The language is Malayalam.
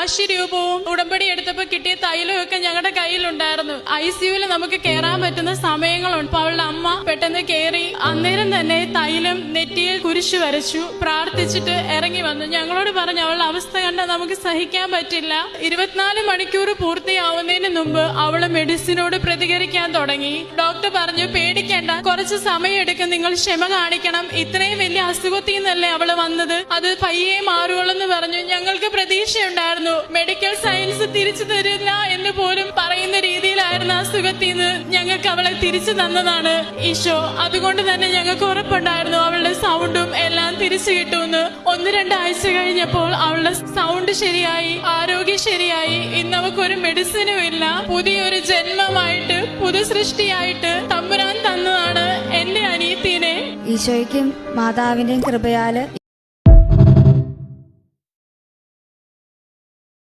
കാശി രൂപവും ഉടമ്പടി എടുത്തപ്പോ കിട്ടിയ തൈലവും ഒക്കെ ഞങ്ങളുടെ കയ്യിലുണ്ടായിരുന്നു. ICUവിൽ നമുക്ക് കയറാൻ പറ്റുന്ന സമയങ്ങളുണ്ട്. അപ്പൊ അവളുടെ അമ്മ പെട്ടെന്ന് കയറി അന്നേരം തന്നെ തൈലം നെറ്റിയിൽ കുരിശു വരച്ചു, പ്രാർത്ഥിച്ചിട്ട് ഇറങ്ങി വന്നു. ഞങ്ങളോട് പറഞ്ഞു അവളുടെ അവസ്ഥ കണ്ടാൽ നമുക്ക് സഹിക്കാൻ പറ്റില്ല. 24 മണിക്കൂർ പൂർത്തിയാവുന്നതിന് മുമ്പ് അവള് മെഡിസിനോട് പ്രതികരിക്കാൻ തുടങ്ങി. ഡോക്ടർ പറഞ്ഞു പേടിക്കേണ്ട, കുറച്ച് സമയം എടുക്കും, നിങ്ങൾ ക്ഷമ കാണിക്കണം, ഇത്രയും വലിയ അസുഖത്തിൽ നിന്നല്ലേ അവള് വന്നത്, അത് പയ്യെ മാറുള്ളൂ പറഞ്ഞു. ഞങ്ങൾക്ക് പ്രതീക്ഷയുണ്ടായിരുന്നു. മെഡിക്കൽ സയൻസ് തിരിച്ചു തരില്ല എന്ന് പോലും പറയുന്ന രീതിയിലായിരുന്നു അസുഖത്തിൽ നിന്ന് ഞങ്ങൾക്ക് അവളെ തിരിച്ചു തന്നതാണ് ഈശോ. അതുകൊണ്ട് തന്നെ ഞങ്ങൾക്ക് ഉറപ്പുണ്ടായിരുന്നു അവളുടെ സൗണ്ടും എല്ലാം തിരിച്ചു കിട്ടുമെന്ന്. 1-2 ആഴ്ച കഴിഞ്ഞപ്പോൾ അവളുടെ സൗണ്ട് ശരിയായി, ആരോഗ്യം ശരിയായി. ഇന്ന് അവക്കൊരു മെഡിസിനും ഇല്ല. പുതിയൊരു ജന്മമായിട്ട്, പുതു സൃഷ്ടിയായിട്ട് തമ്പുരാൻ തന്നതാണ് എന്റെ അനിയത്തിനെ. ഈശോയ്ക്കും മാതാവിന്റെയും കൃപയാല്